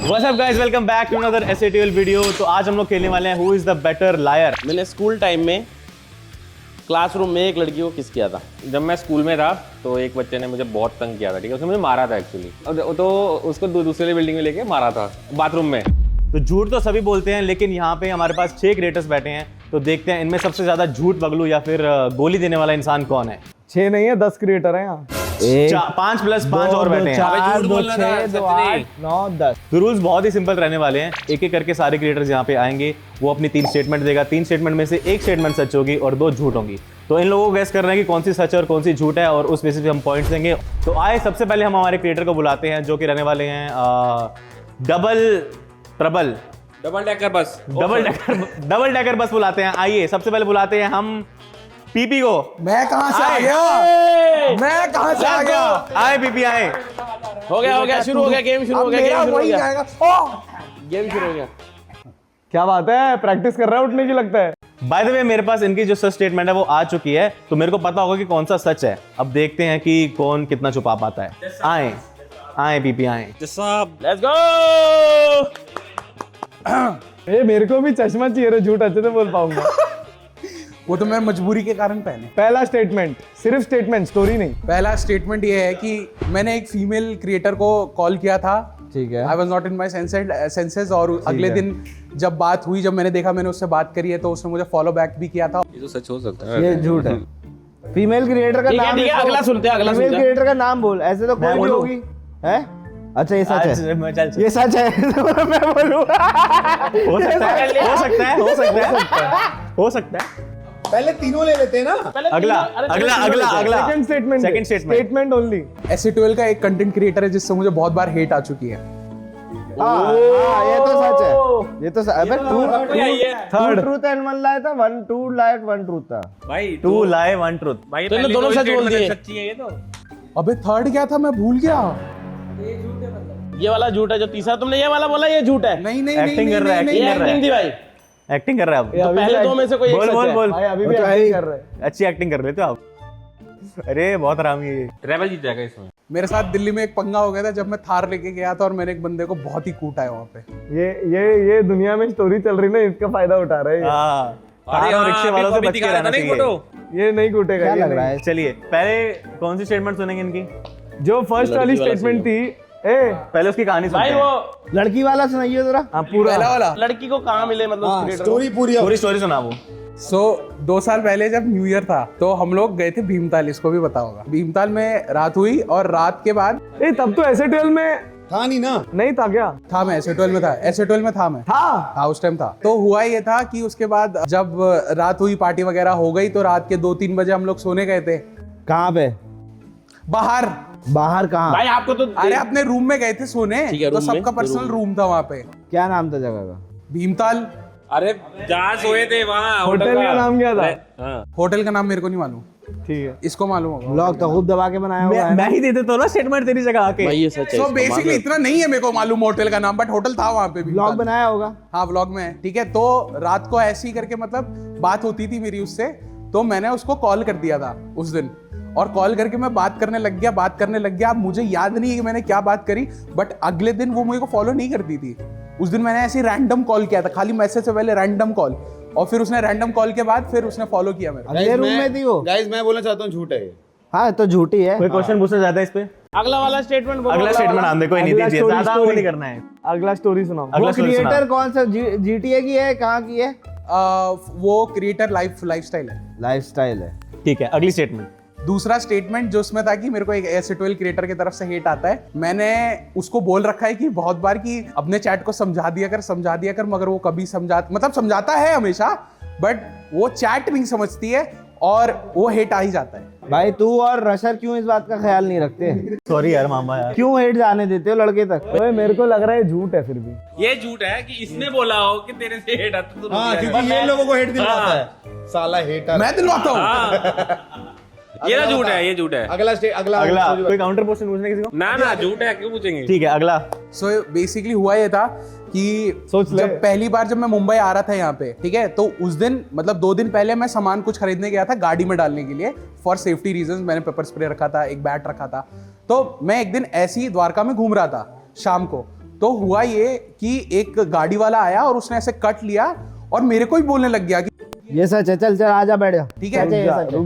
What's up guys, welcome back to another SATL video. तो आज हम लोग खेलने वाले हैं Who is the better liar। मैंने स्कूल टाइम में क्लासरूम में एक लड़की को किस किया था। जब मैं स्कूल में था तो एक बच्चे ने मुझे बहुत तंग किया था, ठीक है। उसने मुझे मारा था एक्चुअली, तो उसको दूसरे बिल्डिंग में लेके मारा था बाथरूम में। तो झूठ तो सभी बोलते हैं, लेकिन यहाँ पे हमारे पास 6 क्रिएटर्स बैठे हैं। तो देखते हैं इनमें सबसे ज्यादा झूठ बगलू या फिर गोली देने वाला इंसान कौन है। 6 नहीं है, 10 क्रिएटर हैं यहाँ। 5 + 5 और बैठे हैं। 4 2 6 2 8 9 10। तो रूल्स बहुत ही सिंपल रहने वाले हैं। एक एक करके सारे क्रिएटर्स यहाँ पे आएंगे, वो अपनी 3 स्टेटमेंट देगा। 3 स्टेटमेंट में से एक स्टेटमेंट सच होगी और 2 झूठ होंगी। तो इन लोगों को गैस करना है कि कौन सी सच है और कौन सी झूठ है, और उस बेसिस पे हम पॉइंट्स देंगे। तो आए सबसे पहले हम हमारे क्रिएटर को बुलाते हैं, जो कि रहने वाले हैं डबल डेकर बस बुलाते हैं। आइए सबसे पहले बुलाते हैं हम पीपी को। मैं कहां से आ गया? आए पीपी आए। हो गया शुरू हो गया गेम शुरू हो गया मेरा वही जाएगा। गेम शुरू हो गया। क्या बात है, प्रैक्टिस कर रहा है उठने की लगता है। बाय द वे मेरे पास इनकी जो सच स्टेटमेंट है वो आ चुकी है, तो मेरे को पता होगा कि कौन सा सच है। अब देखते हैं कि कौन कितना छुपा पाता है। आए पीपी आए। Let's go. ए मेरे को भी चश्मा चाहिए रे, झूठ अच्छे से बोल पाऊंगा। वो तो मैं मजबूरी के कारण पहने। पहला स्टेटमेंट, सिर्फ स्टेटमेंट, स्टोरी नहीं। पहला स्टेटमेंट ये है कि मैंने एक फीमेल क्रिएटर को कॉल किया था। ठीक है। I was not in my senses और अगले दिन जब बात हुई, जब मैंने देखा मैंने उससे बात करी है, तो उसने मुझे फॉलो बैक भी किया था। ये तो सच हो सकता है। ये झूठ है। फीमेल क्रिएटर का नाम, अगला सुनते हैं। फीमेल क्रिएटर का नाम बोल, ऐसे तो कोई भी होगी है। अच्छा ये सच है, ये सच है। मैं बोलूं हो सकता है। पहले तीनों ले लेते हैं ना। अगला सेकंड स्टेटमेंट ओनली। SATL का एक कंटेंट क्रिएटर है जिससे मुझे बहुत बार हेट आ चुकी है। ये तो सच है। ये तो अबे थर्ड ट्रूथ एंड 1 lie था। 2 lie 1 ट्रूथ था भाई 2 lie 1 ट्रूथ। भाई तो दोनों सच बोल दिए। सच्ची है ये तो। अबे थर्ड क्या था, मैं भूल गया। ये वाला झूठ है। जो तीसरा तुमने ये वाला बोला, ये झूठ है। नहीं एक्टिंग कर रहा है, ये एक्टिंग थी भाई। एक्टिंग कर रहा है। तो पहले 2 में से कोई एक सच है। बोल भाई अभी भी एक्टिंग कर रहे हैं। अच्छी एक्टिंग कर लेते हो आप। अरे बहुत आरामी है। ट्रैवल जीत जाएगा इसमें। मेरे साथ दिल्ली में एक पंगा हो गया था जब मैं थार लेके गया था और मैंने एक बंदे को बहुत ही कूटा है वहाँ पे। ये दुनिया में स्टोरी चल रही ना, इसका फायदा उठा रहे हैं। कार और रिक्शे वालों से बच के रहना चाहिए। ये नहीं कूटेगा, क्या लग रहा है। चलिए पहले कौन सी स्टेटमेंट सुनेंगे इनकी? जो फर्स्ट वाली स्टेटमेंट थी, पहले उसकी कहानी भाई सुनते हैं। वो लड़की वाला सुनाइए जरा। हाँ पूरा पहला वाला। लड़की को कहाँ मिले, मतलब स्टोरी पूरी पूरी स्टोरी सुना वो। 2 साल पहले जब न्यू ईयर था तो हम लोग गए थे भीमताल, इसको भी पता होगा। भीमताल में रात हुई और रात के बाद तब तो SATL में था नहीं ना। नहीं था क्या? था, मैं SATL में था। SATL में था मैं। हाँ उस टाइम था। तो हुआ ये था कि उसके बाद जब रात हुई, पार्टी वगैरह हो गई, तो रात के 2-3 बजे हम लोग सोने गए थे। कहाँ पे? बाहर कहाँ? भाई आपको तो अरे अपने रूम में गए थे सोने। ठीक है, तो रूम में, सबका पर्सनल रूम था वहाँ पे। क्या नाम था जगह का? भीमताल। अरे जहाँ सोए थे वहाँ होटल का नाम क्या था? हाँ। होटल का नाम मेरे को नहीं मालूम, ठीक है। इसको मालूम होगा। ब्लॉग तो खूब दबा के बनाया हुआ है। मैं ही देते तो ना स्टेटमेंट तेरी जगह आके। भाई ये सच है। तो बेसिकली इतना नहीं है मेरे को मालूम होटल का नाम, बट होटल था वहाँ पे। ब्लॉग बनाया होगा। हाँ व्लॉग में है, ठीक है। तो रात को ऐसे ही करके मतलब बात होती थी मेरी उससे, तो मैंने उसको कॉल कर दिया था उस दिन। और कॉल करके मैं बात करने लग गया। अब मुझे याद नहीं है कि मैंने क्या बात करी, बट अगले दिन वो मुझे को फॉलो नहीं करती थी। उस दिन मैंने ऐसे रैंडम कॉल किया था, खाली मैसेज से पहले रैंडम कॉल, और फिर उसने रैंडम कॉल के बाद फिर उसने फॉलो किया मेरे। अगले रूम में थी वो। गाइस मैं बोलना चाहता हूँ झूठ है ये। हाँ तो झूठी है। कोई क्वेश्चन पूछना चाहता है इस पे? अगला वाला स्टेटमेंट बोलो। अगला स्टेटमेंट आने कोई नहीं अगला दीजिए, story, ज्यादा वो नहीं करना है। अगला स्टोरी सुनाओ। अगला वो story सुनाओ। क्रिएटर कौन सा? GTA की है? कहाँ की है? वो क्रिएटर लाइफस्टाइल है। लाइफस्टाइल है। ठीक है, अगली स्टेटमेंट। दूसरा स्टेटमेंट जो उसमें था कि मेरे को एक SATL क्रिएटर की तरफ से हेट आता है। मैंने उसको बोल रखा है कि बहुत बार कि अपने चैट को समझा दिया कर, मगर वो कभी समझाता है हमेशा, बट वो चैट नहीं समझती है और वो हेट आ ही जाता है। भाई तू और रशर क्यों इस बात का ख्याल नहीं रखते? सॉरी यार मामा यार। क्यों हेट जाने देते हो लड़के तक? ओए मेरे को लग रहा है झूठ है फिर भी। ये झूठ है कि इसने बोला हो कि तेरे से हेट आता तो हाँ क्योंकि ये लोगों को हेट दिलवाता है, साला हेटर। मैं दिलवाता हूँ। ये ना झूठ है, ये झूठ है। अगला कोई काउंटर क्वेश्चन पूछने किसी को? ना झूठ है, क्यों पूछेंगे? ठीक है अगला। सो बेसिकली हुआ ये था कि सोच ले। जब पहली बार जब मैं मुंबई आ रहा था यहाँ पे, ठीक है, तो उस दिन मतलब 2 दिन पहले मैं सामान कुछ खरीदने गया था गाड़ी में डालने के लिए, फॉर सेफ्टी रीजंस। मैंने पेपर स्प्रे रखा था, एक बैट रखा था। तो मैं एक दिन ऐसे ही द्वारका में घूम रहा था शाम को, तो हुआ ये कि एक गाड़ी वाला आया और उसने ऐसे कट लिया और मेरे को ही बोलने लग गया कि ये सच है, चल चल आजा बैठ जा। ठीक है।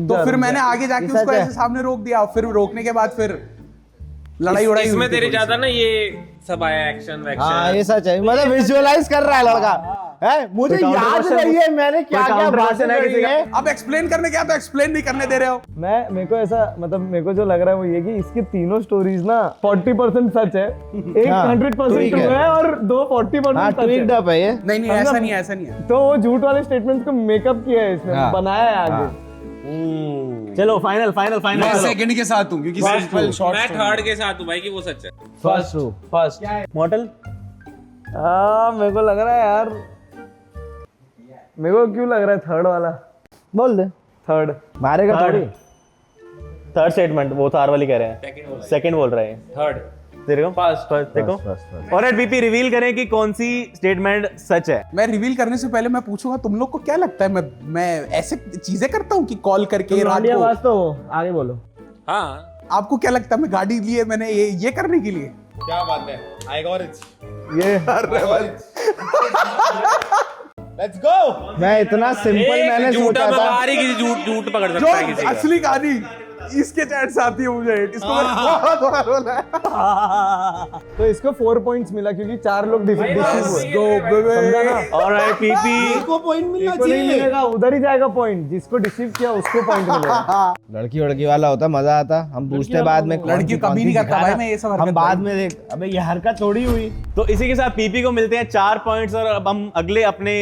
तो फिर मैंने आगे जाके ये उसको सच है। ऐसे सामने रोक दिया, फिर रोकने के बाद फिर लड़ाई उड़ाई हुई इसमें थी तेरे थोड़ी ज्यादा सी। ना ये सब आया एक्शन हाँ ये सच है, मतलब विजुअलाइज कर रहा है लड़का है, मुझे याद नहीं है मैंने क्या क्या बातें करी है। अब एक्सप्लेन करने क्या, तो एक्सप्लेन नहीं करने दे रहे हो। मेरे को ऐसा मतलब मेरे को जो लग रहा है वो ये कि इसकी तीनों स्टोरीज ना 40% सच है, एक हाँ, 100% ठीक ट्रू है। है और दो 40% हाँ सच है। ट्विक्ड अप है ये। नहीं नहीं ऐसा नहीं है, ऐसा नहीं है। तो वो झूठ वाले स्टेटमेंट्स को मेकअप किया है इसने, हाँ। बनाया है आगे। चलो फाइनल फाइनल फाइनल मैं सेकंड के साथ हूँ क्योंकि सिंपल शॉर्ट मैं थर्ड के साथ हूँ भाई कि वो सच है। First true. फर्स्ट मॉडल मेरे को लग रहा है यार, मेरे को क्यों लग रहा है थर्ड वाला, बोल दे, थर्ड मारेगा थोड़ी। थर्ड स्टेटमेंट वो थार वाली कह रहे हैं, सेकंड बोल रहे हैं। थर्ड तेरे को फर्स्ट देखो। और बीपी रिवील करें कि कौन सी स्टेटमेंट सच है। मैं रिवील करने से पहले मैं पूछूंगा तुम लोग को क्या लगता है, मैं ऐसे चीजें करता हूँ कि कॉल करके रात को। आवाज तो आगे बोलो। हाँ आपको क्या लगता है मैं गाड़ी लिए मैंने ये करने के लिए? क्या बात है, आएगा और ये लेट्स गो। मैं इतना सिंपल मैंने झूठा सोचा था। बता रही किसी झूठ पकड़ सकता है किसी जो का। असली कहानी इसके चैट से आती है मुझे, इसको मैंने बहुत बार बोला है। तो इसको 4 पॉइंट्स मिला क्योंकि 4 लोग डिसीव हुए। ऑलराइट पीपी को पॉइंट मिलना इसको नहीं चाहिए। मिलेगा, उधर ही जाएगा पॉइंट, जिसको डिसीव किया उसको पॉइंट मिलेगा। लड़की वड़की वाला होता मजा आता, हम पूछते बाद में कौन लड़की सी- कौन कभी सी नहीं करता दिखाना। भाई, मैं ये सब हरकत हम बाद भाई। में देख, अबे ये हरकत थोड़ी हुई। तो इसी के साथ पीपी को मिलते हैं 4 पॉइंट्स और अब हम अगले अपने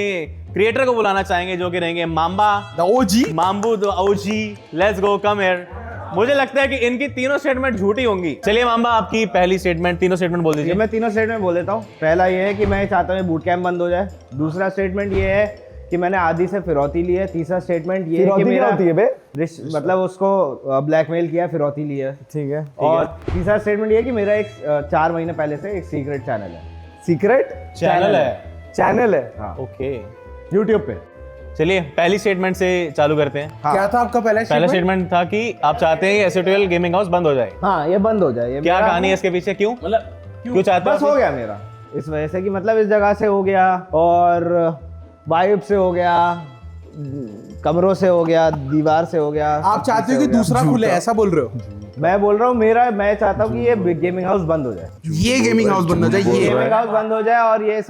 क्रिएटर को बुलाना चाहेंगे जो कि रहेंगे माम्बा ओजी माम्बू the OG. Let's go come here. मुझे लगता है कि इनकी तीनों स्टेटमेंट झूठी होंगी। चलिए माम्बा आपकी पहली स्टेटमेंट, तीनों स्टेटमेंट बोल ये दीजिए। मैं तीनों स्टेटमेंट बोल देता हूँ। पहला ये है कि मैं चाहता हूँ बूट कैंप बंद हो जाए। दूसरा स्टेटमेंट ये है कि मैंने आदि से फिरौती ली है। तीसरा स्टेटमेंट ये है कि फिरौती क्या मेरा होती है बे? मतलब उसको ब्लैकमेल किया, फिरौती ली है। ठीक है। और तीसरा स्टेटमेंट ये है कि मेरा एक 4 महीने पहले से एक सीक्रेट चैनल है। सीक्रेट चैनल है। चैनल है हाँ ओके यूट्यूब पे। चलिए पहली स्टेटमेंट से चालू करते हैं। हाँ। क्या था आपका पहला पहला statement? स्टेटमेंट था कि आप चाहते हैं कि एसोटियल गेमिंग हाउस बंद हो जाए। हाँ ये बंद हो जाए। ये क्या मेरा- कहानी है इसके पीछे, क्यों मतलब क्यों चाहते बस हो गया मेरा इस वजह से कि मतलब इस जगह से हो गया और वाइब से हो गया, कमरों से हो गया, दीवार से हो गया। आप चाहते हो कि दूसरा खुले, ऐसा बोल रहे हो? मैं बोल रहा हूँ मैं चाहता हूँ कि ये गेमिंग हाउस बंद हो जाए। ये गेमिंग हाउस बनना चाहिए। गेमिंग हाउस बंद हो जाए और ये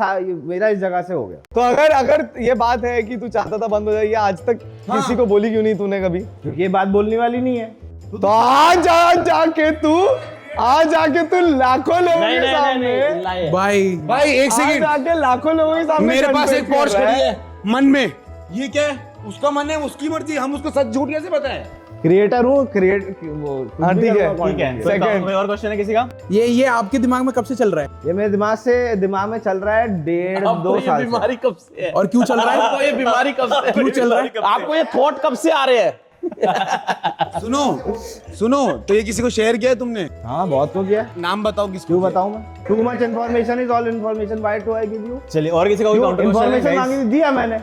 मेरा इस जगह से हो गया तो अगर ये बात है कि तू चाहता था बंद हो जाए, ये आज तक किसी को बोली क्यों नहीं तूने कभी? क्योंकि ये बात बोलने वाली नहीं है। तो आज जाके तू लाखों लोगों के सामने भाई एक आज सेकंड, जाके लाखों लोगों के सामने मेरे पास confess एक पोर्श कर रहा खड़ी है मन में। ये क्या है? उसका मन है, उसकी मर्जी, हम उसको सच झूठ कैसे बताएं? क्रिएटर हूँ, हाँ, ठीक है, ठीक है। Second. कोई और क्वेश्चन है किसी का? ये आपके दिमाग में कब से चल रहा है ये मेरे दिमाग में चल रहा है 1.5-2 साल से। कब से है? और क्यों चल रहा है? आपको ये बीमारी कब से क्यों चल रहा है? आपको ये थॉट कब से आ रहे हैं? सुनो, तो ये किसी को शेयर किया है तुमने? हाँ बहुत को किया। नाम बताओ किसको? क्यों बताऊँ मैं? Too much information is all information, why do I give you? चलिए और किसी का कोई काउंटर इन्फॉर्मेशन क्वेश्चन मांगी थी, दिया मैंने।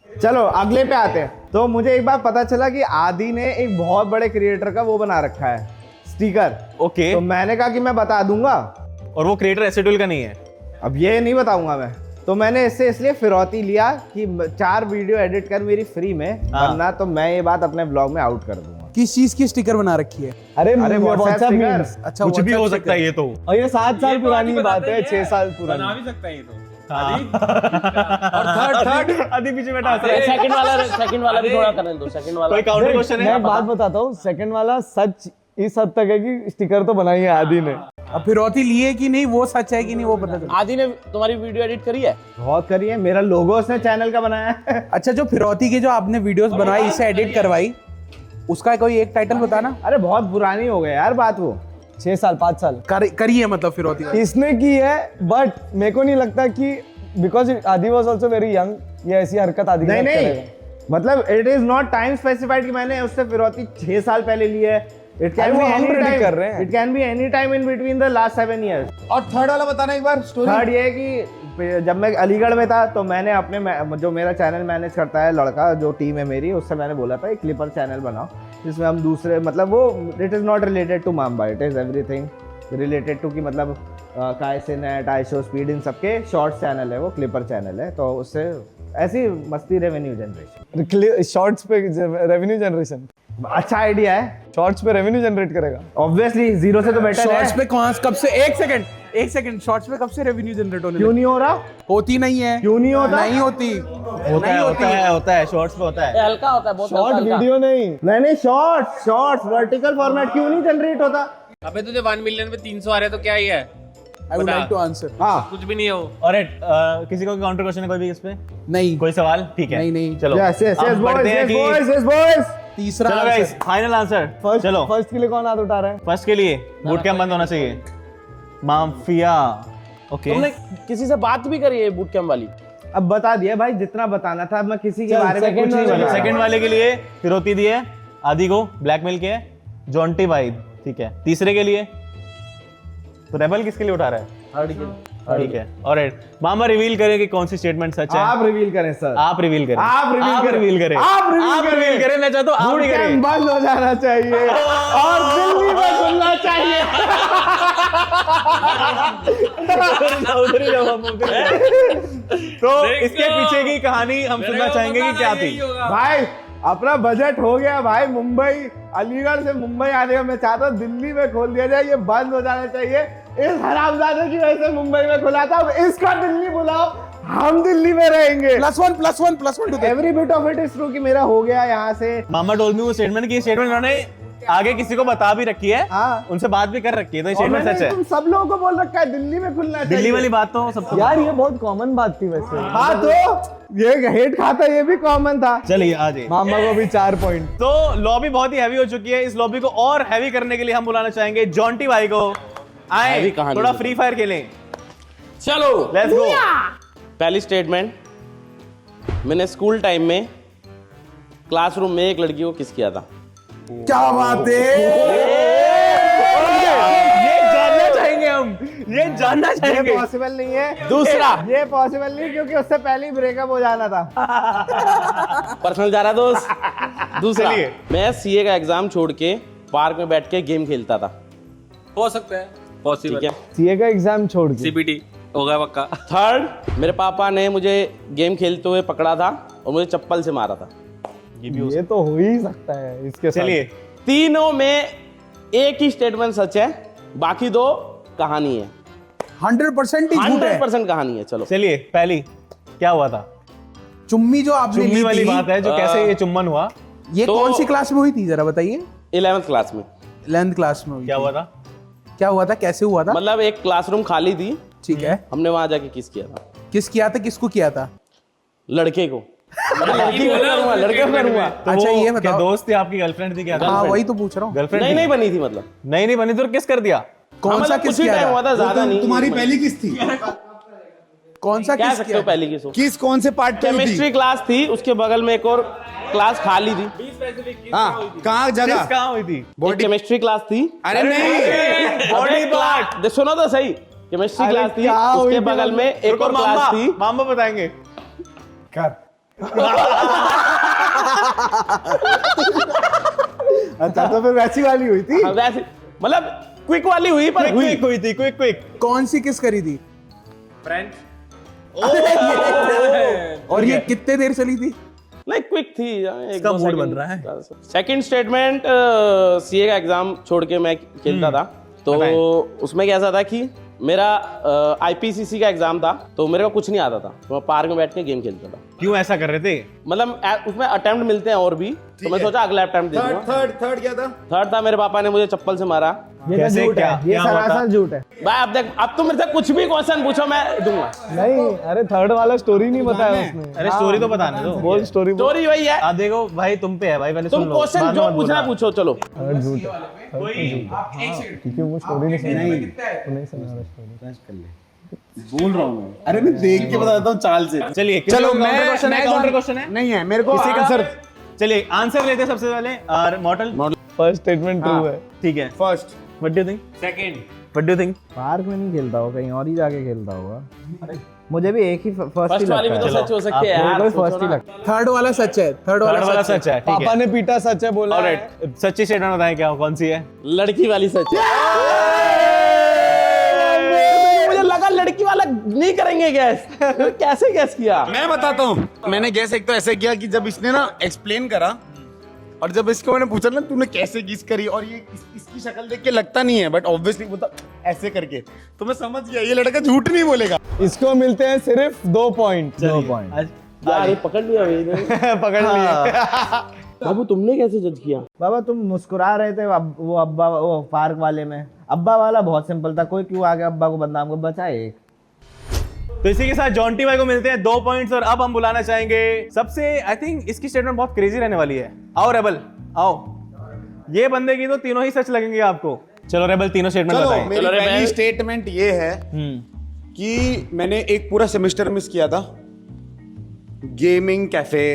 चलो अगले पे आते हैं। तो मुझे एक बार पता चला कि आदि ने एक बहुत बड़े क्रिएटर का वो बना रखा है, स्टिकर। ओके। तो मैंने कहा कि मैं बता दूंगा। और वो क्रिएटर एसोटियल का नहीं है। अब ये नहीं बताऊंगा मैं। तो मैंने इससे इसलिए फिरौती लिया कि 4 वीडियो एडिट कर मेरी फ्री में, वरना तो मैं ये बात अपने ब्लॉग में आउट कर दूंगा। किस चीज की स्टिकर बना रखी है? अरे अरे व्हाट्सएप WhatsApp मीम्स। sticker। अच्छा कुछ भी हो WhatsApp सकता है ये तो। और ये 7 साल पुरानी बात है, 6 साल बना पुरानी। भी सकता है ये तो। और थर्ड आदि पीछे बैठा हंस रहा है। सेकंड वाला भी थोड़ा करने दो, सेकंड वाला। कोई काउंटर क्वेश्चन मैं है? एक बात बताता हूँ, सेकंड वाला सच इस हद तक है कि स्टिकर तो बनाई है आदि ने। अब फिरौती ली है कि नहीं वो सच है कि नहीं वो पता चला। आदि ने तुम्हारी वीडियो एडिट करी है? बहुत करिए, मेरा लोगो उसने चैनल का बनाया है। अच्छा जो फिरौती की जो आपने वीडियोस बनवाई, इसे एडिट करवाई, उसका कोई एक टाइटल बताना। अरे बहुत पुरानी हो गई यार बात वो। 6 साल 5 साल करी है मतलब फिरौती वाली। इसने की है, बट मेरे को नहीं लगता कि बिकॉज आदि वॉज ऑल्सो वेरी यंग, ये ऐसी हरकत आदि नहीं के साथ नहीं, करेगा। मतलब it is not time specified कि मैंने उससे फिरौती 6 साल पहले ली है। इट कैन वो बी हम एनी predict टाइम कर रहे हैं। It can be any time in between the last 7 years। और थर्ड वाला बताना एक बार स्टोरी। थर्ड ये है कि जब मैं अलीगढ़ में था तो मैंने अपने जो मेरा चैनल मैनेज करता है लड़का, जो टीम है मेरी, उससे मैंने बोला था एक क्लिपर चैनल बनाओ जिसमें हम दूसरे, मतलब वो it is not related to mamba, it is everything related to कि मतलब काइसिन है, टाइशो स्पीड, इन सबके शॉर्ट्स चैनल है, वो क्लिपर चैनल है, तो उससे ऐसी मस्ती रेवेन्यू जनरेशन। शॉर्ट्स पे रेवेन्यू जनरेशन, अच्छा आइडिया है। शॉर्ट्स पे रेवेन्यू जनरेट करेगा। ऑब्वियसली जीरो से तो बेटर शॉर्ट्स है। पे कब से एक सेकंड शॉर्ट्स पे कब से रेवेन्यू जनरेट होने क्यों लगी? नहीं हो रहा? होती नहीं है। क्यों नहीं होता? नहीं होती। होता है शॉर्ट्स पे होता है। हल्का होता है बहुत शॉर्ट हल्का। वीडियो नहीं। नहीं शॉर्ट्स वर्टिकल फॉर्मेट क्यों नहीं जनरेट होता? अबे तुझे 1 मिलियन पे 300 आ रहे तो क्या ही है? I would like to answer. हाँ कुछ भी नहीं है वो। और किसी को काउंटर क्वेश्चन है कोई भी इस पे? नहीं। कोई सवाल? ठीक है, नहीं। चलो यस यस अब बढ़ते हैं कि बॉयज। तीसरा चलो गाइस, फाइनल आंसर। चलो फर्स्ट के लिए कौन हाथ उठा रहा है? फर्स्ट के लिए बूट कैंप बंद होना चाहिए। Mafia, okay. तुमने किसी से बात भी करी है बूट कैंप वाली? अब बता दिया भाई, जितना बताना था। अब मैं किसी के बारे में second कुछ नहीं वाले- बता रहा। सेकंड वाले के लिए फिरौती दी है, आदि को ब्लैकमेल किया है, जॉन्टी भाई, ठीक है। तीसरे के लिए तो रेबल किसके लिए उठा रहा है? ठीक है, ऑलराइट। मामा रिवील करें कि कौन सी स्टेटमेंट सच है। आप रिवील करें सर। आप रिवील करें। आप रिवील करें। आप रिवील करें। मैं चाहता हूं आप ही करें। बंद हो जाना चाहिए और दिल्ली में खुलना चाहिए। उधर ही जाओ, हम उधर ही जाओ। तो इसके पीछे की कहानी हम सुनना चाहेंगे कि क्या थी। भाई अपना बजट हो गया भाई, मुंबई अलीगढ़ से मुंबई आने का। मैं चाहता हूँ दिल्ली में खोल दिया जाए, ये बंद हो जाना चाहिए। इस हरामजादे की वजह से मुंबई में खुला था, अब इसका दिल्ली बुलाओ, हम दिल्ली में रहेंगे। +1 to every bit of it is true कि मेरा हो गया यहाँ से। मामा टोल्ड मी वो स्टेटमेंट की स्टेटमेंट उन्होंने आगे किसी को बता भी रखी है, हाँ। उनसे बात भी कर रखी है, तो ये और स्टेटमेंट मैंने सच है। तुम सब लोगों को बोल रखा है दिल्ली में खुलना चाहिए। दिल्ली वाली बात तो सबको यार ये बहुत कॉमन बात थी वैसे। हाँ तो ये हेट खाता ये भी कॉमन था। चलिए आ जाइए। मामा को भी 4 पॉइंट। तो लॉबी बहुत ही हैवी हो चुकी है। इस लॉबी को और हैवी करने के लिए हम बुलाना चाहेंगे जॉन्टी भाई को। आए Heavy कहानी थोड़ा है। फ्री फायर खेलें। चलो लेट्स गो। पहली स्टेटमेंट, मैंने स्कूल टाइम में क्लासरूम में एक लड़की को किस किया था। क्या बात है। ये जानना चाहेंगे हम, ये जानना ये चाहेंगे। पॉसिबल नहीं है। दूसरा, ये पॉसिबल नहीं क्योंकि उससे पहले ही ब्रेकअप हो जाना था। पर्सनल जा रहा दोस्त। दूसरा, चलिए। मैं सीए का एग्जाम छोड़ के पार्क में बैठ के गेम खेलता था। हो सकता है, ठीक पॉसिबल। है। सीए का एग्जाम छोड़ के। सीबीटी होगा पक्का। थर्ड, मेरे पापा ने मुझे गेम खेलते हुए पकड़ा था और मुझे चप्पल से मारा था। ये तो हो ही सकता है इसके साथ। चलिए तीनों में एक ही स्टेटमेंट सच है, बाकी दो कहानी है। 100% ही झूठ है। 100% कहानी है। चलो चलिए, पहली क्या हुआ था? चुम्मी जो आपने चुम्मी ली वाली थी, बात है, जो कैसे ये चुम्बन हुआ, ये तो- कौन सी क्लास में हुई थी जरा बताइए। 11th क्लास में। 11th क्लास में हुई क्या थी। हुआ था? क्या हुआ था, कैसे हुआ था? मतलब एक क्लासरूम खाली थी, ठीक है। हमने वहां जाके किस किया था। किस किया था, किसको किया था? लड़के को। लड़की को करूंगा, लड़के को करूंगा। तो अच्छा, वो ये क्या बताओ। दोस्त थी आपकी, गर्लफ्रेंड थी क्या? हाँ वही तो पूछ रहा हूँ। गर्लफ्रेंड नहीं बनी थी मतलब। नहीं बनी तो किस कर दिया? कौन सा मतलब किस कुछ ही किया टाइम था? हुआ था, ज्यादा नहीं। तुम्हारी पहली किस थी? कौन सा क्या किस सकते किया हो था? पहली किस हो? किस कौन से पार्ट पे हुई थी? केमिस्ट्री क्लास थी, उसके बगल में एक और क्लास खाली थी। हाँ कहाँ किस जगह? कहाँ हुई थी? एक केमिस्ट्री क्लास थी। अरे नहीं, बॉडी पार्ट। सुनो तो सही, केमिस्ट्री अरे क्लास थी, क्या हुई उसके थी बगल में एक रुको, और क्लास थी। मामा बताएंगे। अच्छा तो फिर वैसी वाली हुई थी। हाँ, वैसे मतलब क्विक वाली हुई पर हुई। क्विक हुई थी, क्विक। कौन सी किस करी थी? और ये कितने देर चली थी? नहीं क्विक थी, एक इसका दो मूड सेकंड। बन रहा है। सेकंड स्टेटमेंट, सीए का एग्जाम छोड़ के मैं खेलता था, तो बताएं। उसमें कैसा था कि मेरा आईपीसीसी का एग्जाम था, तो मेरे को कुछ नहीं आता था, तो मैं पार्क में बैठ के गेम खेलता था। क्यों ऐसा कर रहे थे? मतलब उसमें अटेम्प्ट मिलते हैं और भी, तो मैं सोचा अगला अटेम्प्ट दे दूंगा। थर्ड क्या था? थर्ड था, मेरे पापा ने मुझे चप्पल से मारा। ये तो कैसे, झूठ क्या- है, ये क्या हुआ था? सरासर झूठ है। भाई अब देख, अब तुम मेरे से कुछ भी क्वेश्चन पूछो मैं दूंगा। नहीं, अरे थर्ड वाला स्टोरी नहीं बताया उसने। अरे स्टोरी तो बताने दो। बोल स्टोरी बोल। स्टोरी वही है, आप देखो भाई, तुम पे है भाई, पहले तुम सुन लो। क्वेश्चन बाद में जो मत पूछना बोलना। पूछो। चलो थर्ड झूठ है। थर्ड तो झूठ है। क्योंकि वो स्टोरी नहीं सुना। वो नहीं सुना रहा स्टोरी। अरे मैं देख के बताता हूँ चाल से। चलिए चलो काउंटर क्वेश्चन है, काउंटर क्वेश्चन है। नहीं है मेरे को किसी का आंसर। चलिए आंसर लेते हैं सबसे पहले। और मॉडल फर्स्ट स्टेटमेंट ट्रू है। ठीक है। First what do you think? What do you think? Park में नहीं खेलता होगा, कहीं और ही जाके खेलता होगा। मुझे भी एक ही फर्स्ट ही फर्स्ट वाली भी लगता तो है। सच हो सकती है यार, मेरे को सोचो फर्स्ट ही ना। लगता है। थर्ड वाला सच है। थर्ड थर्ड वाला वाला सच है। सच है, ठीक पापा है। ने पीटा सच है बोला है। ऑलराइट, सच्ची स्टेटमेंट बताएं क्या कौन सी है? लड़की वाली सच है। नहीं करेंगे गैस? कैसे गैस किया? मैं बताता हूँ, मैंने गैस एक तो ऐसे किया कि जब इसने ना एक्सप्लेन करा और जब इसको मैंने पूछा ना तूने कैसे गीस करी, और ये इसकी शक्ल देख के लगता नहीं है, बट ऑब्वियसली वो ऐसे करके, तो मैं समझ गया ये लड़का झूठ नहीं बोलेगा। इसको मिलते हैं सिर्फ 2 पॉइंट। 2 पॉइंट यार ये पकड़ लिया भाई। पकड़ लिए। बाबू तुमने कैसे जज किया? बाबा तुम मुस्कुरा रहे थे वो अब्बा वो पार्क वाले में। अब्बा वाला बहुत सिंपल था, कोई क्यों आगे अब्बा को बदनाम को बचाए एक। तो इसी के साथ जॉन्टी भाई को मिलते हैं 2 पॉइंट्स। और अब हम बुलाना चाहेंगे सबसे, आई थिंक इसकी स्टेटमेंट बहुत क्रेजी रहने वाली है। आओ रेबल आओ, ये बंदे की तो तीनों ही सच लगेंगे आपको। चलो रेबल तीनों स्टेटमेंट चलो बताएं। मेरी पहली स्टेटमेंट ये है कि मैंने एक पूरा सेमेस्टर मिस किया था गेमिंग कैफे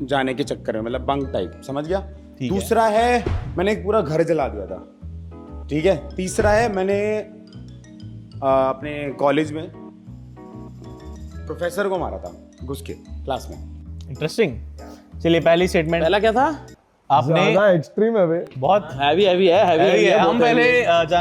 जाने के चक्कर में, मतलब बंक टाइप, समझ गया। दूसरा है मैंने एक पूरा घर जला दिया था, ठीक है। तीसरा है मैंने अपने कॉलेज में प्रोफेसर को मारा था घुस के क्लास में। इंटरेस्टिंग। चलिए पहली स्टेटमेंट पहला क्या था? आपने एक्सट्रीम है बे। बहुत हैवी हैवी है, हैवी है। हम पहले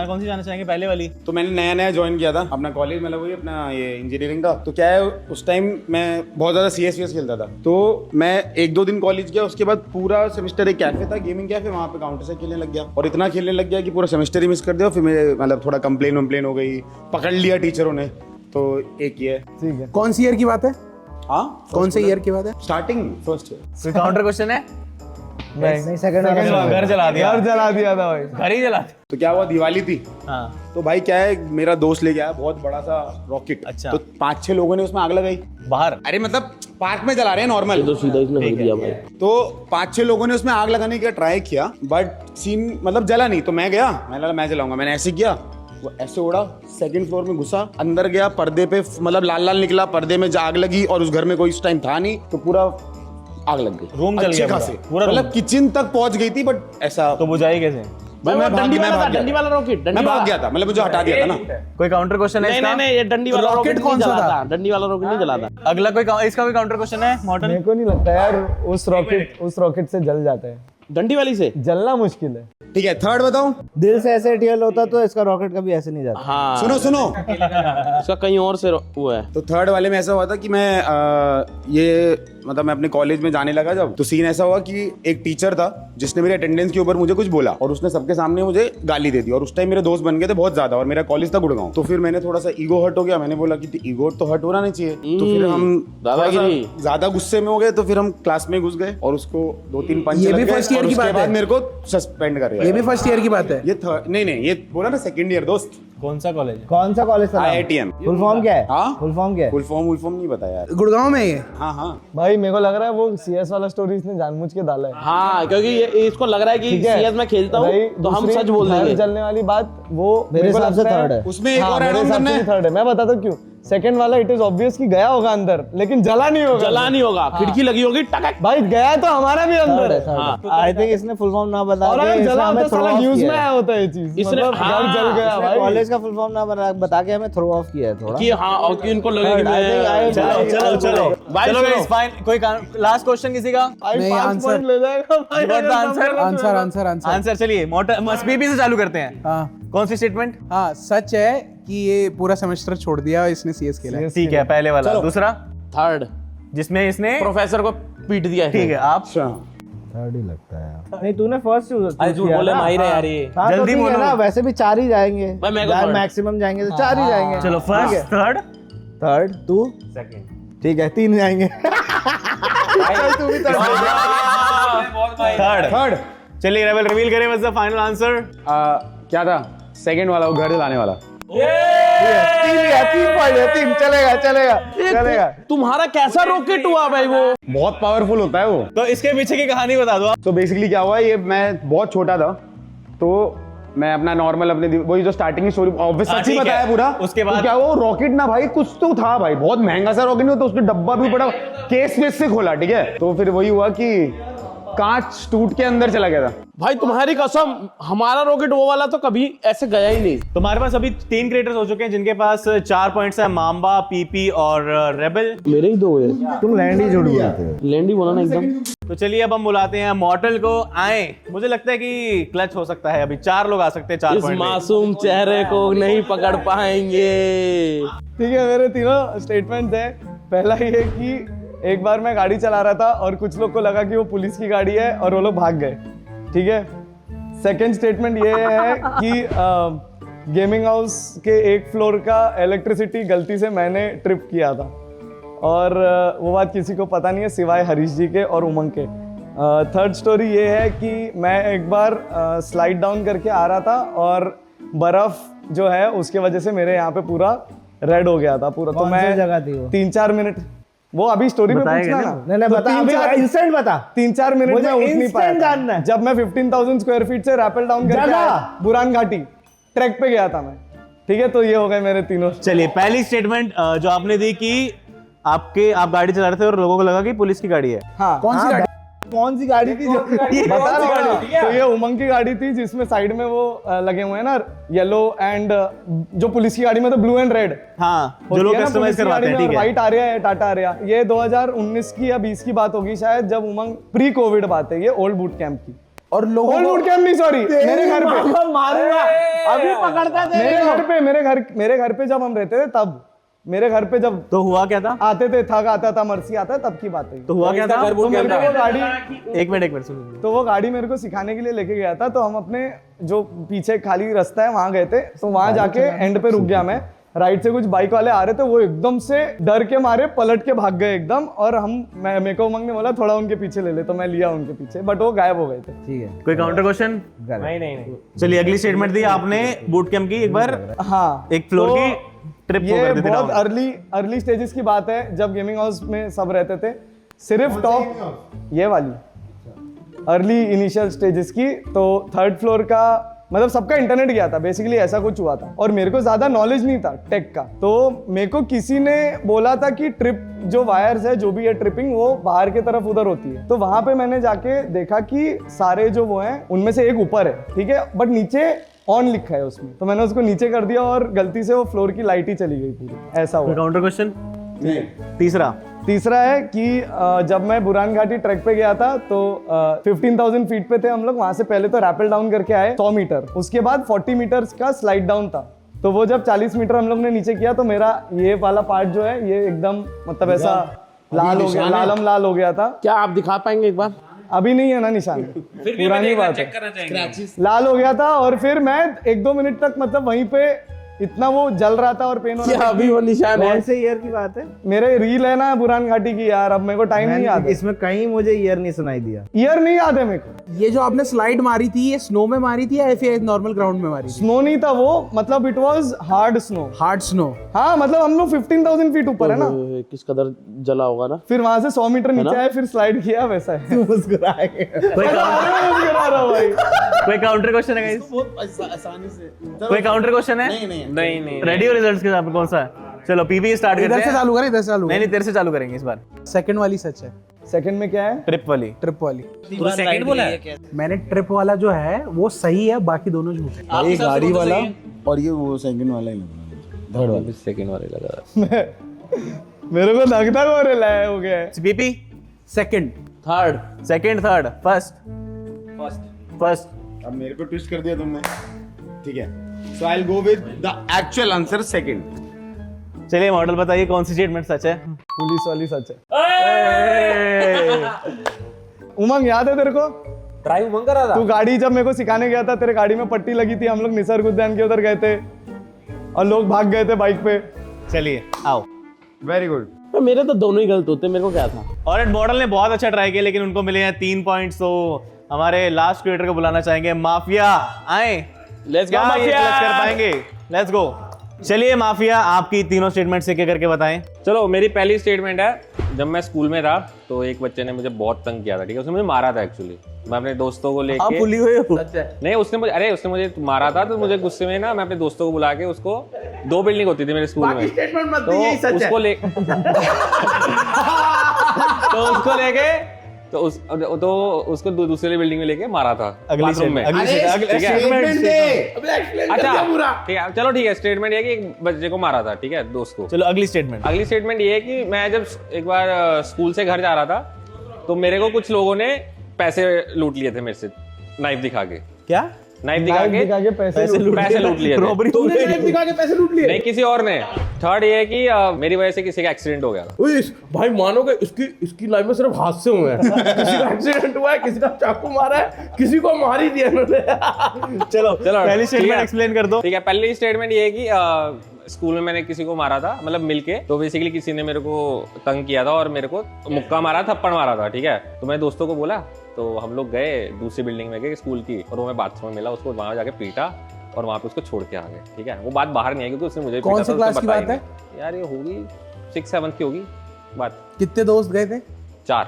कौन सी जाना चाहेंगे? पहले वाली। तो मैंने नया नया ज्वाइन किया था अपना कॉलेज, मतलब वही अपना ये इंजीनियरिंग का। तो क्या है उस टाइम मैं बहुत ज़्यादा CS खेलता था, तो मैं 1-2 दिन कॉलेज गया, उसके बाद पूरा सेमेस्टर एक कैफे था गेमिंग कैफे, वहाँ पे काउंटर से खेलने लग गया और इतना खेलने लग गया कि पूरा सेमेस्टर ही मिस कर दिया। फिर मेरे मतलब थोड़ा कंप्लेन हो गई, पकड़ लिया टीचरों ने। तो एक ये ठीक है। कौन सी ईयर की बात है? हाँ कौन से ईयर की बात है? Starting first year. कोई काउंटर क्वेश्चन है? नहीं सेकंड घर जला दिया। घर जला दिया था भाई। घर ही जला दिया। तो क्या हुआ, दिवाली थी, हाँ तो भाई क्या है मेरा दोस्त लेके आया बहुत बड़ा सा रॉकेट। अच्छा। तो 5-6 लोगों ने उसमें आग लगाई। बाहर। अरे मतलब पार्क में जला रहे हैं नॉर्मल। तो सीधा इसने हक दिया भाई। तो 5-6 लोगों ने उसमें आग लगाने का ट्राई किया, बट सीन मतलब जला नहीं। तो मैं गया, मैंने लगा मैं जलाऊंगा, मैंने ऐसे किया, वो ऐसे उड़ा, 2nd फ्लोर में घुसा, अंदर गया, पर्दे पे मतलब लाल लाल निकला, पर्दे में आग लगी और उस घर में कोई इस टाइम था नहीं, तो पूरा आग लग गई। रूम जल अच्छे गया खासे, पूरा रूम। मतलब किचन तक पहुंच गई थी, बट ऐसा तो बुझाई कैसे? भाई वो डंडी वाला था, डंडी वाला रॉकेट, मैं भाग गया था, मतलब मुझे हटा दिया था ना। कोई काउंटर क्वेश्चन है नहीं इसका? नहीं नहीं, ये डंडी वाला रॉकेट रॉकेट कौन कौन सा सा था? था? डंडी वाला रॉकेट नहीं जला था। अगला कोई इसका भी काउंटर क्वेश्चन है मॉडल? मेरे को नहीं लगता यार उस रॉकेट से जल जाते हैं, डंडी वाली से जलना मुश्किल है। ठीक है, थर्ड बताऊं? दिल से ऐसे टियल होता तो इसका रॉकेट कभी ऐसे नहीं जाता। हाँ सुनो इसका कहीं और से हुआ है। तो थर्ड वाले में ऐसा हुआ था कि मैं ये मतलब मैं अपने कॉलेज में जाने लगा जब, तो सीन ऐसा हुआ कि एक टीचर था जिसने मेरे अटेंडेंस के ऊपर मुझे कुछ बोला और उसने सबके सामने मुझे गाली दे दी। और उस टाइम मेरे दोस्त बन गए थे बहुत ज्यादा और मेरा कॉलेज था गुड़गांव। तो फिर मैंने थोड़ा सा ईगो हर्ट हो गया, मैंने बोला कि ईगो तो हर्ट होना नहीं चाहिए। तो फिर हम दादागिरी। ज्यादा गुस्से में हो गए, तो फिर हम क्लास में घुस गए और उसको 2-3 पंच ये लग भी गए first year और की उसके बात बाद है। मेरे को सस्पेंड कर ये दिया। भी फर्स्ट ईयर की बात है। ये नहीं ये बोला ना 2nd ईयर दोस्त। कौन सा कॉलेज है? कौन सा कॉलेज था? IITM। फुल फॉर्म क्या है? हाँ? फुल फॉर्म क्या है? फुल फॉर्म नहीं पता यार। गुड़गांव में ये। हाँ भाई मेरे को लग रहा है वो CS वाला स्टोरी इसने जानबूझ के डाला है। हाँ क्योंकि ये इसको लग रहा है कि ठीक है? CS में खेलता भाई, हूँ तो हम दूसरी सच बोल घर देंगे। जलने वाली बात वो मेरे मेरे को हिसाब से लगता है- थर्ड है। उसमें एक हाँ, और मेरे ऐड ऑन हिसाब करना से है। भी थर्ड है। मैं बताता हूँ क्यों। सेकंड वाला इट इज ऑब्वियस कि गया होगा अंदर, लेकिन जला नहीं होगा। जला नहीं होगा, खिड़की लगी होगी टकक। भाई गया तो हमारा भी अंदर है। आई थिंक इसने फुल फॉर्म ना बता और के अगर इसने जला हमें तो थ्रो साला ऑफ न्यूज किया में है। आया होता है ये चीज। इसने- मतलब हाँ, घर जल गया इसने भाई। कॉलेज का फुल फॉर्म ना बता के हमें थ्रो ऑफ किया है थोड़ा। कि हाँ और कि इनको लगे कि I think I- चलो भाई सुनो। Guys fine. कोई लास्ट क्वेश्चन किसी का? भाई नहीं, 5 आंसर। पॉइंट ले जाएगा भाई। You got the answer? Answer answer चलिए बीबी से चालू करते हैं। हाँ कौन सी स्टेटमेंट? हाँ सच है कि ये पूरा सेमेस्टर छोड़ दिया और इसने CS खेला है। ठीक है, पहले वाला। दूसरा थर्ड जिसमें इसने प्रोफेसर को पीट दिया है। ठीक है आप थर्ड ही लगता है। नहीं तूने फर्स्ट अरे झूठ बोले माहिर है यार ये। हाँ, तो जल्दी ठीक है बोलो। ना, वैसे भी 4 ही जाएंगे। भाई, मेरे को third। मैक्सिमम जाएंगे तो 4 ही जाएंगे। चलो फर्स्ट थर्ड थर्ड तू सेकंड ठीक है 3 जाएंगे। थर्ड। चलिए रेबल रिवील करें व्हाट्स द फाइनल आंसर? क्या था सेकंड वाला, वो घर जलाने वाला। 3 पॉइंट है, 3 चलेगा। तुम्हारा कैसा रॉकेट हुआ भाई वो? बहुत पावरफुल होता है वो। तो इसके पीछे की कहानी बता दो आप। तो बेसिकली क्या हुआ, ये मैं बहुत छोटा था तो मैं अपना नॉर्मल अपने वही जो स्टार्टिंग की स्टोरी ऑब्वियस हाँ, सच ही ठीक बताया है। पूरा। उसके बाद? तो क्या वो रॉकेट ना भाई कुछ तो था भाई, बहुत महंगा सा रॉकेट नहीं होता, उसने डब्बा भी बड़ा केस वेस से खोला, ठीक है। तो फिर वही हुआ कि कांच टूट के अंदर चला गया था। भाई तुम्हारी कसम, हमारा रॉकेट वो वाला तो कभी ऐसे गया ही नहीं। तुम्हारे पास अभी 3 क्रिएटर्स हो चुके हैं जिनके पास 4 पॉइंट्स है, माम्बा, पीपी और रेबल। मेरे ही 2 है। तुम लैंड ही जुड़ गए। लैंडी बोला ना एकदम। तो चलिए अब हम बुलाते हैं मॉर्टल को। आए, मुझे लगता है कि क्लच हो सकता है। अभी 4 लोग आ सकते हैं 4 इस पॉइंट। मासूम चेहरे को नहीं पकड़ पाएंगे। ठीक है, मेरे तीनों स्टेटमेंट है। पहला ये कि एक बार मैं गाड़ी चला रहा था और कुछ लोग को लगा कि वो पुलिस की गाड़ी है और वो लोग भाग गए। ठीक है। सेकंड स्टेटमेंट ये है कि गेमिंग हाउस के एक फ्लोर का इलेक्ट्रिसिटी गलती से मैंने ट्रिप किया था और वो बात किसी को पता नहीं है सिवाय हरीश जी के और उमंग के। थर्ड स्टोरी ये है कि मैं एक बार स्लाइड डाउन करके आ रहा था और बर्फ जो है उसके वजह से मेरे यहाँ पे पूरा रेड हो गया था पूरा। तो कौन सी मैं जगह थी वो? 3-4 मिनट वो अभी स्टोरी में पूछना ना। नहीं तो बता, अभी इंस्टेंट बता। 3-4 मिनट मुझे में उठ नहीं instant पाया जानना है। जब मैं 15,000 स्क्वायर फीट से रैपल डाउन करके जगह। आया, बुरान घाटी ट्रैक पे गया था मैं। ठीक है, तो ये हो गए मेरे तीनों। चलिए, पहली स्टेटमेंट जो आपने दी कि आप गाड़ी चला रहे थे और लोगों को लगा कि पुलिस की गाड़ी है। हाँ, कौन सी गाड़ी? कौन सी गाड़ी थी जो बता रहा हूँ। तो ये उमंग की गाड़ी थी जिसमें साइड में वो लगे हुए हैं ना येलो एंड जो पुलिस की गाड़ी में तो ब्लू एंड रेड हाँ, जो लोग कस्टमाइज करवाते हैं। ठीक है, व्हाइट आरिया है, टाटा आरिया। ये 2019 की या 20 की बात होगी शायद, जब उमंग प्री कोविड बात है, ये ओल्ड बूट कैंप की। और लोगों ओल्ड को बूट कैंप नहीं, सॉरी, मेरे घर पे मारूंगा अभी पकड़ता थे। मेरे घर पे जब हम रहते थे तब, मेरे घर पे जब तो हुआ क्या था? आते थे, थक आता था, मर्सी आता है, तब की बात है। तो हुआ क्या था? तो मेरे को वो गाड़ी, एक मिनट सुनो। तो वो गाड़ी मेरे को सिखाने के लिए लेके गया था। तो हम अपने जो पीछे खाली रास्ता है वहां गए थे। तो वहां जाके एंड पे रुक गया मैं। राइट से कुछ बाइक वाले आ रहे थे, वो एकदम से डर के मारे पलट के भाग गए एकदम। और मेरे को उमंग ने बोला थोड़ा उनके पीछे ले ले, तो मैं लिया उनके पीछे, बट वो गायब हो गए थे। ठीक है, कोई काउंटर क्वेश्चन? नहीं। चलिए, अगली स्टेटमेंट दी आपने बूट कैंप की। एक बार हाँ, एक फ्लोर तो की ट्रिप को ये कर दी थी बहुत down। अर्ली स्टेजेस की बात है, जब गेमिंग हाउस में सब रहते थे। सिर्फ टॉप ये वाली अर्ली इनिशियल स्टेजेस की। तो थर्ड फ्लोर का मतलब सबका इंटरनेट गया था बेसिकली, ऐसा कुछ हुआ था। और मेरे को ज्यादा नॉलेज नहीं था टेक का। तो मेरे को किसी ने बोला था कि ट्रिप जो वायर्स है, जो भी है ट्रिपिंग, वो बाहर की तरफ उधर होती है। तो वहां पे मैंने जाके देखा कि सारे जो वो हैं उनमें से एक ऊपर है, ठीक है, बट नीचे ऑन लिखा है उसमें। तो मैंने उसको नीचे कर दिया और गलती से वो फ्लोर की लाइट ही चली गई पूरी। ऐसा हुआ। Counter question? तीसरा है कि जब मैं बुरान घाटी ट्रैक पे गया था तो 15,000 फीट पे थे हम लोग। वहां से पहले तो रैपल डाउन करके आए 100 मीटर, उसके बाद 40 मीटर्स का स्लाइड डाउन था। तो वो जब 40 मीटर हम लोग ने नीचे किया तो मेरा ये वाला पार्ट जो है ये एकदम मतलब ऐसा लाल हो गया, लाल हो गया था। क्या आप दिखा पाएंगे एक बार? अभी नहीं है ना निशान, पुरानी बात है। लाल हो गया था और फिर मैं 1-2 मिनट तक मतलब वहीं पे इतना वो जल रहा था और पेन हो रहा क्या था। अभी वो निशान है? कौन से ईयर की बात है? मेरे रील है ना बुरान घाटी की यार, अब मेरे को टाइम नहीं याद है। इसमें कहीं मुझे ईयर नहीं सुनाई दिया। ईयर नहीं याद है मेरे को। ये जो आपने स्लाइड मारी थी, ये स्नो में मारी थी या फिर नॉर्मल ग्राउंड में मारी थी? स्नो नहीं था वो, मतलब it was hard snow. Hard snow. हाँ, मतलब हम लोग 15,000 फीट ऊपर है ना। किस कदर जला होगा ना। फिर वहां से 100 मीटर नीचे आए, फिर स्लाइड किया, वैसा है। मुस्कुराए। मुस्कुरा रहा हूँ भाई। कोई काउंटर क्वेश्चन है guys? बहुत आसानी से। कोई काउंटर क्वेश्चन है? नहीं। रेडी हो रिजल्ट्स के साथ? कौन सा है? चलो, पीपी स्टार्ट करते इधर से हैं। चालू करें, इधर से चालू नहीं, तेरे से चालू करेंगे इस बार। सेकंड वाली सच है। सेकंड में क्या है? ट्रिप वाली। ट्रिप वाली सेकंड बोला है? मैंने ट्रिप वाला जो है वो सही है, बाकी दोनों झूठ है। ये गाड़ी वाला और ये वो सेकंड वाला ही लग रहा है। थर्ड वाला। सेकंड वाले लगा। मेरे को लगता है वो रिलाय हो गया है। पीपी सेकंड, थर्ड, फर्स्ट। अब मेरे को ट्विस्ट कर दिया तुमने। ठीक है, so I will go with the actual answer second. चलिए, मॉडल बताइए कौन सी स्टेटमेंट सच है? पुलिस वाली सच है। उमंग याद है तेरे को? ड्राइव उमंग करा था। तू गाड़ी जब मेरे को सिखाने गया था, तेरे गाड़ी में पट्टी लगी थी, हम लोग निसर्ग उद्यान के उधर गए थे और लोग भाग गए थे बाइक पे। चलिए, आओ। Very good. मेरे तो दोनों ही गलत होते, मेरे को क्या था? और मॉडल ने बहुत अच्छा ट्राई किया, लेकिन उनको मिले हैं 3 पॉइंट्स। तो हमारे लास्ट क्रिएटर को बुलाना चाहेंगे। माफिया आए। लेट्स गो क्या ये माफिया। clutch कर पाएंगे? Let's go. चलिए माफिया, आपकी तीनों स्टेटमेंट एक करके बताएं। चलो, मेरी पहली स्टेटमेंट है, जब मैं स्कूल में था तो एक बच्चे ने मुझे बहुत तंग किया था। ठीक है, उसने मुझे मारा था एक्चुअली। मैं अपने दोस्तों को लेके नहीं, उसने मुझे मारा था। तो मुझे गुस्से में ना, मैं अपने दोस्तों को बुला के उसको 2 बिल्डिंग होती थी मेरे स्कूल में, तो उसको लेके तो उसको दूसरे बिल्डिंग में लेके मारा था। अगली बाथरूम में। अगली अच्छा, ठीक है, चलो ठीक है। स्टेटमेंट ये कि एक बच्चे को मारा था, ठीक है, दोस्त को। चलो, अगली स्टेटमेंट। अगली स्टेटमेंट ये है कि मैं जब एक बार स्कूल से घर जा रहा था तो मेरे को कुछ लोगों ने पैसे लूट लिए थे मेरे से, नाइफ दिखा के। क्या नाइफ दिखा के पैसे लूट लिए थे। तुमने नाइफ दिखा के पैसे लूट लिए? नहीं, किसी और ने। थर्ड ये है कि मेरी वजह से किसी का एक्सीडेंट हो गया था। ओए भाई मानोगे इसकी लाइफ में सिर्फ हादसे हुए हैं। किसी का एक्सीडेंट हुआ है, किसी का चाकू मारा है, किसी को मार ही दिया इन्होंने। चलो पहली स्टेटमेंट एक्सप्लेन कर दो। ठीक है, पहली स्टेटमेंट ये है कि स्कूल में मैंने किसी को मारा था, मतलब मिलके। तो बेसिकली किसी ने मेरे को तंग किया था और मेरे को मुक्का मारा, थप्पड़ मारा था, ठीक है। तो मैं दोस्तों को बोला, तो हम लोग गए दूसरी बिल्डिंग में गए स्कूल की, और वो मैं बाथरूम में मिला, उसको वहां जाके पीटा और वहां पे उसको छोड़ के आ गए, ठीक है। वो बात बाहर नहीं आई क्योंकि उसने मुझे कौन सी क्लास की बात है यार? ये होगी 6-7 की होगी बात। कितने दोस्त गए थे? 4।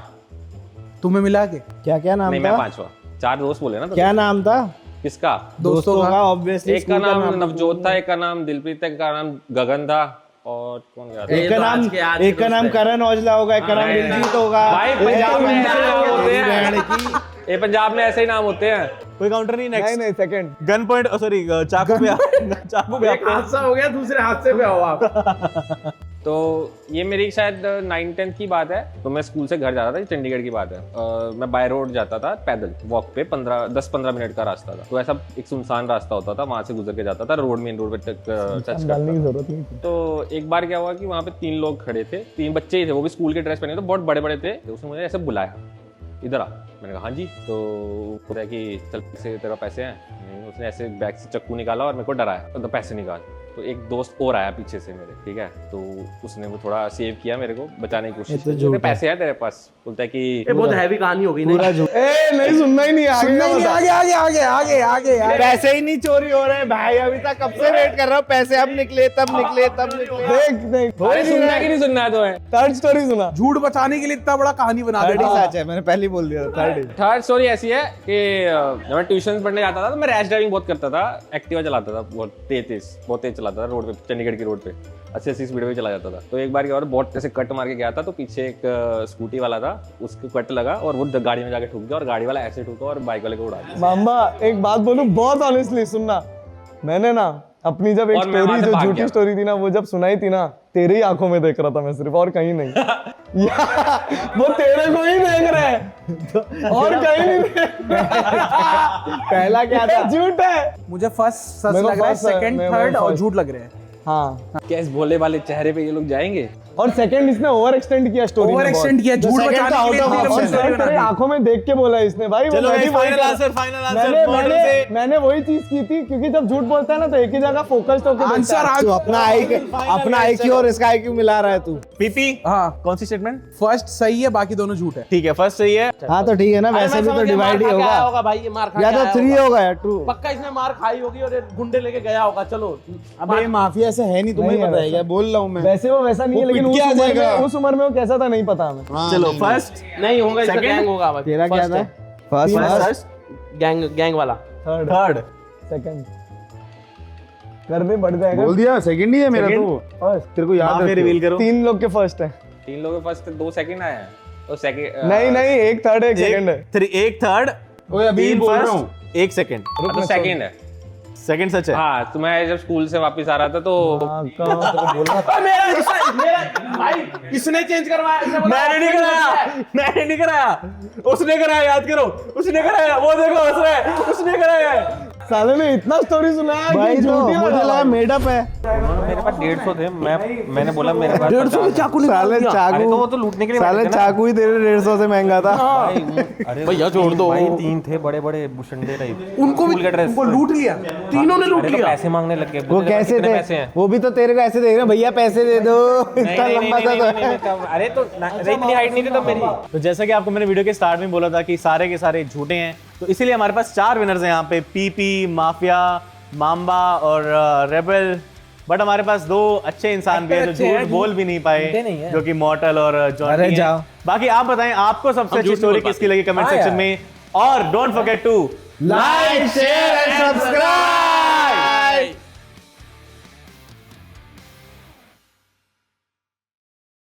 तुम्हें मिला के? क्या नाम नहीं, था? मैं 5वां। 4 दोस्त बोले ना तो। क्या नाम था किसका? दोस्तों का? ऑब्वियसली एक का नाम नवजोत था, एक का नाम दिलप्रीत था, एक का नाम गगन था, और कौन याद है? एक का नाम करण औजला होगा, एक का नाम दिलजीत होगा। भाई पंजाब में ऐसे नाम होते हैं, ये पंजाब में ऐसे ही नाम होते हैं। कोई काउंटर नहीं? नेक्स्ट नहीं सेकंड गन पॉइंट, सॉरी चाकू पे चाकू पे एक हादसा हो गया, दूसरे हादसे पे हो आप। तो ये मेरी शायद 9-10 की बात है। तो मैं स्कूल से घर जाता था, चंडीगढ़ की बात है। मैं बाय रोड जाता था पैदल, वॉक पे 10-15 मिनट का रास्ता था। तो ऐसा एक सुनसान रास्ता होता था, वहां से गुजर के जाता था, रोड मेन रोड पे टच डालने की जरूरत नहीं थी। तो एक बार क्या हुआ कि वहाँ पे 3 लोग खड़े थे, 3 बच्चे ही थे, वो भी स्कूल के ड्रेस पहने थे, बहुत बड़े बड़े थे। तो उसने मुझे ऐसे बुलाया, इधर आ। मैंने कहा हाँ जी। तो बोला कि चल से तेरा पैसे हैं? नहीं। उसने ऐसे बैग से चाकू निकाला और मेरे को डराया, तो पैसे निकाल। तो एक दोस्त और आया पीछे से मेरे, ठीक है। तो उसने वो थोड़ा सेव किया मेरे को, बचाने की कोशिश की। पैसे हैं तेरे पास? बोलता है कि ये बहुत हैवी कहानी हो गई ना। नहीं सुनना ही नहीं, आगे पैसे ही नहीं चोरी हो रहे भाई, अभी तक कब से वेट कर रहा हूँ, पैसे अब निकले तब निकले। देख अरे सुनना है कि नहीं सुनना है? तो है थर्ड स्टोरी सुना। झूठ बचाने के लिए इतना बड़ा कहानी बना थर्ड दिया। सच है, मैंने पहले बोल दिया थर्ड। थर्ड स्टोरी ऐसी है कि जब मैं ट्यूशन पढ़ने जाता था तो मैं रैश ड्राइविंग बहुत करता था, एक्टिवा चलाता था, बहुत तेज चलाता था रोड पे, चंडीगढ़ की रोड पे 80-80 स्पीड पे चला जाता था। तो एक बार क्या हुआ, बहुत ऐसे कट मार के गया था, तो पीछे एक स्कूटी वाला था, उसको कट लगा और वो गाड़ी में जाके ठुक गया, और गाड़ी वाला ऐसे ठुका और बाइक वाले को उड़ा दिया। मामा एक बात बोलूं बहुत ऑनेस्टली सुनना, मैंने ना अपनी जब एक और मैं वहां स्टोरी से जो भाग झूठी गया। स्टोरी थी ना, वो जब सुनाई थी ना, तेरे ही आंखों में देख रहा था मैं सिर्फ, और कहीं नहीं। वो तेरे को ही देख रहे हैं और कहीं नहीं देख रहे। पहला क्या था? झूठ है। मुझे फर्स्ट सच मेरे को लग रहा है, first है, सेकंड मेरे थर्ड को और first। झूठ लग रहे हैं। हाँ, क्या इस भोले वाले चेहरे पे ये लोग जाएंगे? और सेकंड इसने ओवर एक्सटेंड किया स्टोरी, ओवर एक्सटेंड किया, झूठ second बचाने का के लिए out of इतनी लंबी option story है। बना तेरे दी। आंखों में देख के बोला इसने भाई। चलो मैं भी वही फाइनल था। आंसर मैंने वही चीज की थी, क्योंकि जब झूठ बोलता है ना तो एक ही जगह फोकस्ड होकर आंसर तू अपना IQ और इसका IQ मिला रहा है तू। पीपी हाँ, कौन सी स्टेटमेंट? फर्स्ट सही है, बाकी दोनों झूठ है। ठीक है, फर्स्ट सही है। हाँ तो ठीक है ना, वैसे भी तो डिवाइड ही होगा, भाई, ये मार खा या के तो आया 3 होगा। होगा या 2। पक्का इसने मार खाई होगी और ये गुंडे लेके गया होगा। चलो अब ये माफिया से है नहीं, तुम्हें नहीं है पता है क्या बोल रहा हूँ मैं। वैसे वो वैसा नहीं है, वो लेकिन पिट के आ जाएगा। उस उम्र में वो कैसा था नहीं पता हमें। चलो फर्स्ट नहीं होगा, इसका Second? गैंग होगा भाई। तेरा क्या First था? है। फर्स्ट गैंग वाला। थर्ड सेकंड करने बढ़ जाएगा। बोल दिया, सेकंड ही है मेरा तो। फर्स्ट तेरे को याद है? रिवील करो। 3 लोग के फर्स्ट है। 3 लोगों के फर्स्ट 2 सेकंड आए हैं, तो सेकंड नहीं एक थर्ड एक सेकंड है। एक थर्ड, ओए अभी 3 बोल रहा फर्स्ट, हूँ। 1 सेकंड। तो सेकंड है। सेकंड सच है। हाँ, तो मैं जब स्कूल से वापस आ रहा था तो भाई इसने चेंज करवाया, इसने बोला मैंने नहीं कराया, उसने कराया, याद करो, उसने कराया, वो देखो हंस रहा है, उसने कराया है। साले ने इतना स्टोरी सुनाया भाई कि तो झूठी मुझे लगा मेडअप है। मेरे पास 150 थे, मैंने बोला मेरे पास 150 में चाकू निकाल साले दिया। अरे तो वो चाकू, तो लूटने के लिए साले चाकू ही तेरे 150 से महंगा था। अरे भैया छोड़ दो भाई, 3 थे बड़े बड़े बुशंडे टाइप, उनको भी उनको लूट लिया। तीनों ने लूट अरे तो लिया। पैसे मांगने लग गए। वो कैसे कितने थे? पैसे हैं? वो भी तो तेरे को ऐसे देख रहे हैं, भैया पैसे दे दो। नहीं, इतना नहीं, लंबा नहीं, सा नहीं, तो नहीं, नहीं, अरे तो इतनी हाइट नहीं थी तब मेरी। तो जैसा कि आपको मैंने वीडियो के स्टार्ट में बोला था कि सारे के सारे झूठे हैं, तो इसीलिए हमारे पास 4 विनर्स हैं यहाँ पे, पीपी, माफिया, माम्बा और रेबल। बट हमारे पास 2 अच्छे इंसान भी हैं जो झूठ बोल भी नहीं पाए, जो कि मॉर्टल और जॉनी अरे हैं। जाओ। बाकी आप बताएं आपको सबसे अच्छी झूठ स्टोरी नहीं बोल किसकी लगी कमेंट सेक्शन में, और don't forget to like share and subscribe.